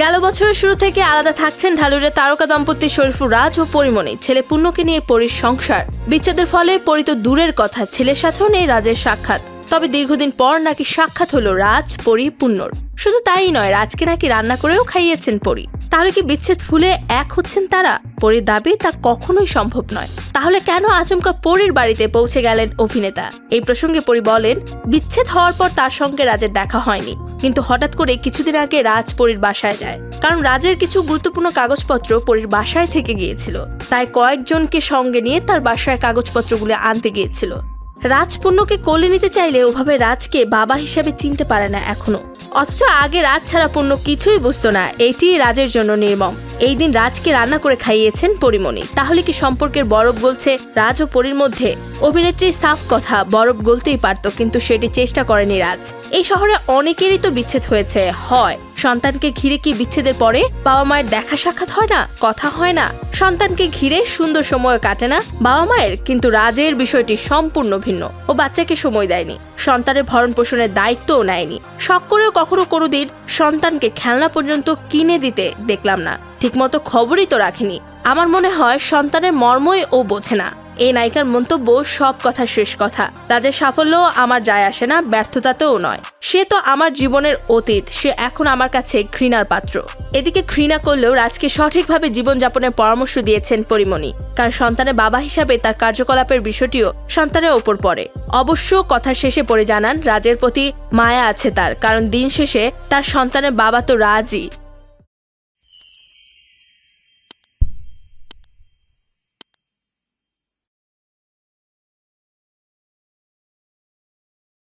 গেল বছরের শুরু থেকে আলাদা থাকছেন ঢালিউডের তারকা দম্পতি শরীফুর রাজ ও পরিমণি। ছেলে পুণ্যকে নিয়ে পরীর সংসার। বিচ্ছেদের ফলে পরি তো দূরের কথা, ছেলের সাথেও নেই রাজের সাক্ষাৎ। তবে দীর্ঘদিন পর নাকি সাক্ষাৎ হলো রাজ, পরি, পুণ্যর। শুধু তাই নয়, রাজকে নাকি রান্না করেও খাইয়েছেন পরি। তাহলে কি বিচ্ছেদ ফুলে এক হচ্ছেন তারা? পরির দাবি তা কখনোই সম্ভব নয়। তাহলে কেন আচমকা পরির বাড়িতে পৌঁছে গেলেন অভিনেতা? এই প্রসঙ্গে পরি বলেন, বিচ্ছেদ হওয়ার পর তার সঙ্গে রাজের দেখা হয়নি, কিন্তু হঠাৎ করে কিছুদিন আগে রাজ পরির বাসায় যায়। কারণ রাজের কিছু গুরুত্বপূর্ণ কাগজপত্র পরির বাসায় থেকে গিয়েছিল, তাই কয়েকজনকে সঙ্গে নিয়ে তার বাসায় কাগজপত্রগুলো আনতে গিয়েছিল। রাজ পুণ্যকে কোলে নিতে চাইলে ওভাবে রাজকে বাবা হিসেবে চিনতে পারে না এখনো। অথচ আগে রাজ ছাড়া পুণ্য কিছুই বুঝতো না। এটি রাজের জন্য নির্মম। এই দিন রাজকে রান্না করে খাইয়েছেন পরিমণি। তাহলে কি সম্পর্কের বরফ গলছে রাজ ও পরির মধ্যে? অভিনেত্রীর সাফ কথা, বরফ গলতেই পারত, কিন্তু সেটি চেষ্টা করেনি রাজ। এই শহরে অনেকেরই তো বিচ্ছেদ হয়েছে, হয় সন্তানকে ঘিরে। কি বিচ্ছেদের পরে বাবা মায়ের দেখা সাক্ষাৎ হয় না, কথা হয় না? সন্তানকে ঘিরে সুন্দর সময় কাটে না বাবা মায়ের? কিন্তু রাজের বিষয়টি সম্পূর্ণ ভিন্ন। ও বাচ্চাকে সময় দেয়নি, সন্তানের ভরণ পোষণের দায়িত্বও নেয়নি। শখ করেও কখনো কোনোদিন সন্তানকে খেলনা পর্যন্ত কিনে দিতে দেখলাম না। ঠিকমতো খবরই তো রাখেনি। আমার মনে হয় সন্তানের মর্মই ও বোঝে না। এই নায়িকার মন্তব্য সব কথা শেষ কথা। রাজের সাফল্য আমার যায় আসে না, ব্যর্থতাতেও নয়। সে তো আমার জীবনের অতীত, সে এখন আমার কাছে ঘৃণার পাত্র। এদিকে ঘৃণা করলেও রাজকে সঠিকভাবে জীবনযাপনের পরামর্শ দিয়েছেন পরিমণি। কারণ সন্তানের বাবা হিসাবে তার কার্যকলাপের বিষয়টিও সন্তানের ওপর পড়ে। অবশ্য কথা শেষে পরে জানান, রাজের প্রতি মায়া আছে তার, কারণ দিন শেষে তার সন্তানের বাবা তো রাজই।